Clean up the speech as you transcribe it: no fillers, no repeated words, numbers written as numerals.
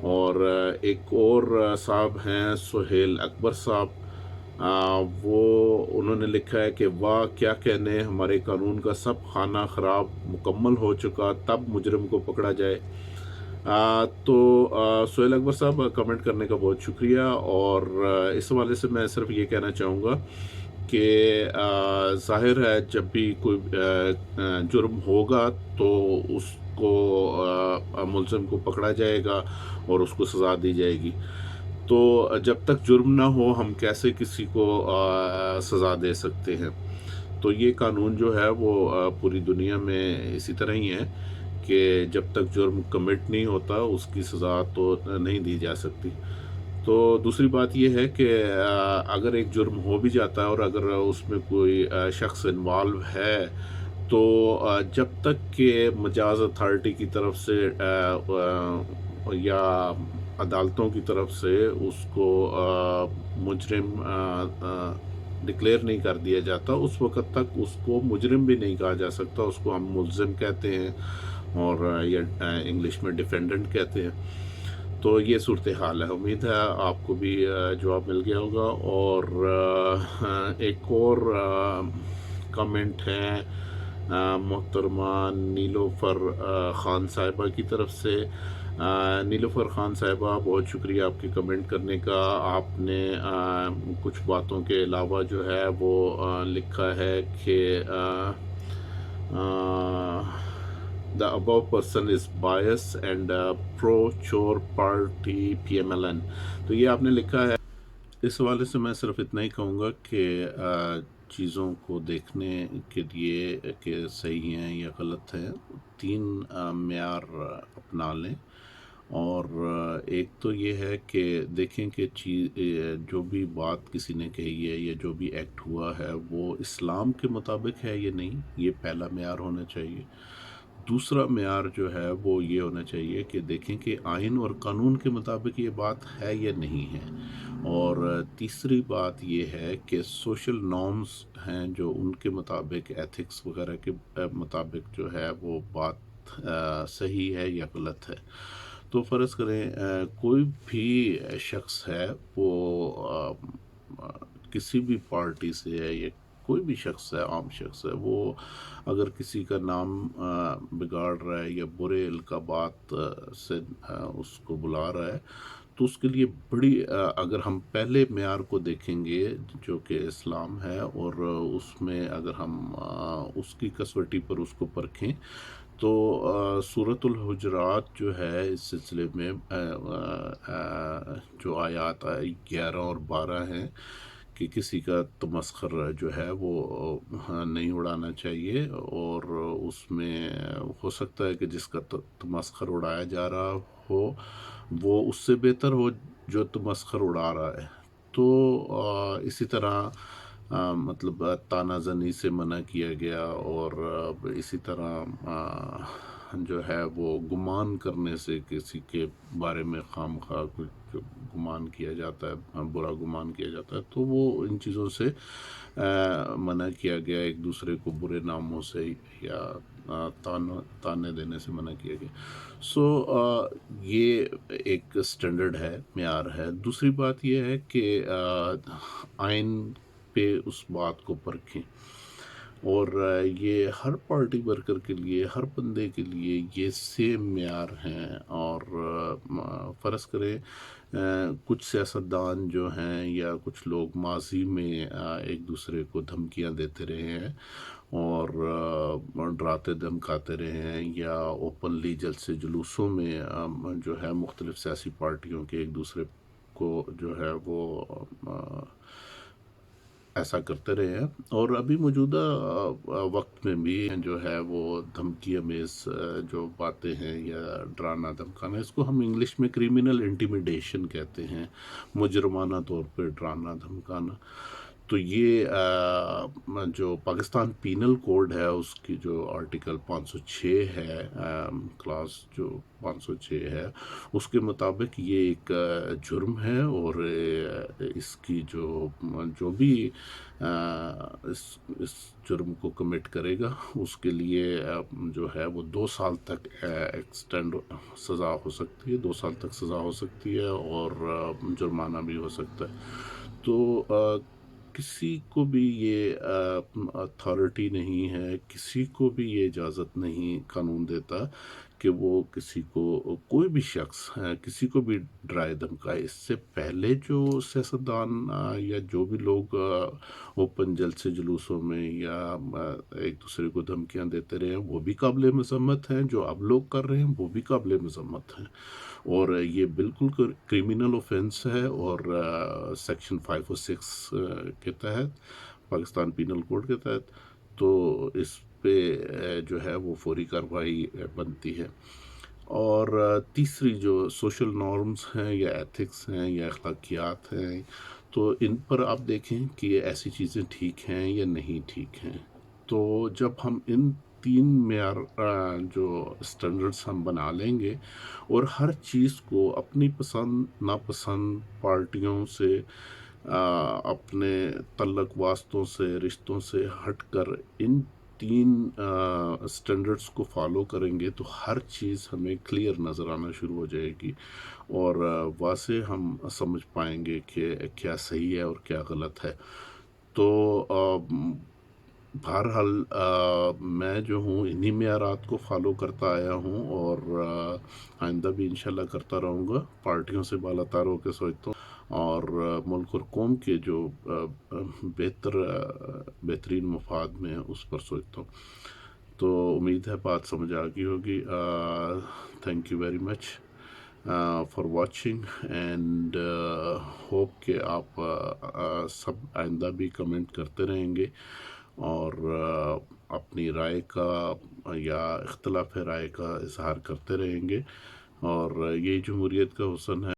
اور ایک اور صاحب ہیں سہیل اکبر صاحب، وہ انہوں نے لکھا ہے کہ واہ کیا کہنے، ہمارے قانون کا سب خانہ خراب مکمل ہو چکا، تب مجرم کو پکڑا جائے۔ تو سہیل اکبر صاحب کمنٹ کرنے کا بہت شکریہ، اور اس حوالے سے میں صرف یہ کہنا چاہوں گا کہ ظاہر ہے جب بھی کوئی جرم ہوگا تو اس کو ملزم کو پکڑا جائے گا اور اس کو سزا دی جائے گی۔ تو جب تک جرم نہ ہو ہم کیسے کسی کو سزا دے سکتے ہیں؟ تو یہ قانون جو ہے وہ پوری دنیا میں اسی طرح ہی ہے کہ جب تک جرم کمٹ نہیں ہوتا اس کی سزا تو نہیں دی جا سکتی۔ تو دوسری بات یہ ہے کہ اگر ایک جرم ہو بھی جاتا ہے اور اگر اس میں کوئی شخص انوالو ہے تو جب تک کہ مجاز اتھارٹی کی طرف سے یا عدالتوں کی طرف سے اس کو مجرم ڈکلیئر نہیں کر دیا جاتا، اس وقت تک اس کو مجرم بھی نہیں کہا جا سکتا، اس کو ہم ملزم کہتے ہیں اور یا انگلش میں ڈیفینڈنٹ کہتے ہیں۔ تو یہ صورتحال ہے۔ امید ہے آپ کو بھی جواب مل گیا ہوگا۔ اور ایک اور کمنٹ ہے محترمہ نیلوفر خان صاحبہ کی طرف سے۔ نیلوفر خان صاحبہ بہت شکریہ آپ کے کمنٹ کرنے کا۔ آپ نے کچھ باتوں کے علاوہ جو ہے وہ لکھا ہے کہ the above person is biased and pro-Chor party PMLN۔ تو یہ آپ نے لکھا ہے۔ اس حوالے سے میں صرف اتنا ہی کہوں گا کہ چیزوں کو دیکھنے کے لیے کہ صحیح ہیں یا غلط ہیں، 3 معیار اپنا لیں۔ اور ایک تو یہ ہے کہ دیکھیں کہ جو بھی بات کسی نے کہی ہے یا جو بھی ایکٹ ہوا ہے وہ اسلام کے مطابق ہے یا نہیں، یہ پہلا معیار ہونا چاہیے۔ دوسرا معیار جو ہے وہ یہ ہونا چاہیے کہ دیکھیں کہ آئین اور قانون کے مطابق یہ بات ہے یا نہیں ہے۔ اور تیسری بات یہ ہے کہ سوشل نارمز ہیں جو ان کے مطابق، ایتھکس وغیرہ کے مطابق جو ہے وہ بات صحیح ہے یا غلط ہے۔ تو فرض کریں کوئی بھی شخص ہے وہ کسی بھی پارٹی سے ہے یا کوئی بھی شخص ہے، عام شخص ہے، وہ اگر کسی کا نام بگاڑ رہا ہے یا برے القابات سے اس کو بلا رہا ہے تو اس کے لیے بڑی اگر ہم پہلے معیار کو دیکھیں گے جو کہ اسلام ہے، اور اس میں اگر ہم اس کی کسوٹی پر اس کو پرکھیں تو سورۃ الحجرات جو ہے اس سلسلے میں جو آیات 11 اور 12 ہیں کہ کسی کا تمسخر جو ہے وہ نہیں اڑانا چاہیے، اور اس میں ہو سکتا ہے کہ جس کا تمسخر اڑایا جا رہا ہو وہ اس سے بہتر ہو جو تمسخر اڑا رہا ہے۔ تو اسی طرح مطلب تانہ زنی سے منع کیا گیا، اور اسی طرح جو ہے وہ گمان کرنے سے کسی کے بارے میں خام خواہ کچھ گمان کیا جاتا ہے، برا گمان کیا جاتا ہے، تو وہ ان چیزوں سے منع کیا گیا، ایک دوسرے کو برے ناموں سے یا تانے دینے سے منع کیا گیا۔ سو یہ ایک سٹینڈرڈ ہے، معیار ہے۔ دوسری بات یہ ہے کہ آئین پہ اس بات کو پرکھیں، اور یہ ہر پارٹی ورکر کے لیے، ہر بندے کے لیے یہ سیم معیار ہیں۔ اور فرض کریں کچھ سیاستدان جو ہیں یا کچھ لوگ ماضی میں ایک دوسرے کو دھمکیاں دیتے رہے ہیں اور ڈراتے دھمکاتے رہے ہیں، یا اوپنلی جلسے جلوسوں میں جو ہے مختلف سیاسی پارٹیوں کے ایک دوسرے کو جو ہے وہ ایسا کرتے رہے ہیں، اور ابھی موجودہ وقت میں بھی جو ہے وہ دھمکی امیز جو باتیں ہیں یا ڈرانا دھمکانا، اس کو ہم انگلش میں کریمنل انٹیمیڈیشن کہتے ہیں، مجرمانہ طور پہ ڈرانا دھمکانا۔ تو یہ جو پاکستان پینل کوڈ ہے اس کی جو آرٹیکل 506 ہے، کلاس جو 506 ہے، اس کے مطابق یہ ایک جرم ہے، اور اس کی جو بھی اس جرم کو کمٹ کرے گا اس کے لیے جو ہے وہ 2 سال تک ایکسٹینڈ سزا ہو سکتی ہے، 2 سال تک سزا ہو سکتی ہے، اور جرمانہ بھی ہو سکتا ہے۔ تو کسی کو بھی یہ اتھارٹی نہیں ہے، کسی کو بھی یہ اجازت نہیں قانون دیتا کہ وہ کسی کو، کوئی بھی شخص کسی کو بھی ڈرائے دھمکائے۔ اس سے پہلے جو سیاستدان یا جو بھی لوگ اوپن جلسے جلوسوں میں یا ایک دوسرے کو دھمکیاں دیتے رہے ہیں، وہ بھی قابل مذمت ہیں، جو اب لوگ کر رہے ہیں وہ بھی قابل مذمت ہیں، اور یہ بالکل کرمنل اوفینس ہے، اور سیکشن 506 کے تحت، پاکستان پینل کوڈ کے تحت، تو اس پہ جو ہے وہ فوری کارروائی بنتی ہے۔ اور تیسری جو سوشل نارمز ہیں یا ایتھکس ہیں یا اخلاقیات ہیں، تو ان پر آپ دیکھیں کہ ایسی چیزیں ٹھیک ہیں یا نہیں ٹھیک ہیں۔ تو جب ہم ان 3 معیار جو اسٹینڈرڈس ہم بنا لیں گے، اور ہر چیز کو اپنی پسند ناپسند پارٹیوں سے، اپنے تعلق واسطوں سے، رشتوں سے ہٹ کر ان 3 اسٹینڈرڈس کو فالو کریں گے، تو ہر چیز ہمیں کلیئر نظر آنا شروع ہو جائے گی، اور واضح ہم سمجھ پائیں گے کہ کیا صحیح ہے اور کیا غلط ہے۔ تو بہرحال میں جو ہوں انہی معیارات کو فالو کرتا آیا ہوں، اور آئندہ بھی انشاءاللہ کرتا رہوں گا، پارٹیوں سے بالا تر ہو کے سوچتا ہوں، اور ملک اور قوم کے جو بہترین مفاد میں اس پر سوچتا ہوں۔ تو امید ہے بات سمجھ آ گئی ہوگی۔ Thank you very much for watching, and hope کہ آپ سب آئندہ بھی کمنٹ کرتے رہیں گے، اور اپنی رائے کا یا اختلاف رائے کا اظہار کرتے رہیں گے، اور یہ جمہوریت کا حسن ہے۔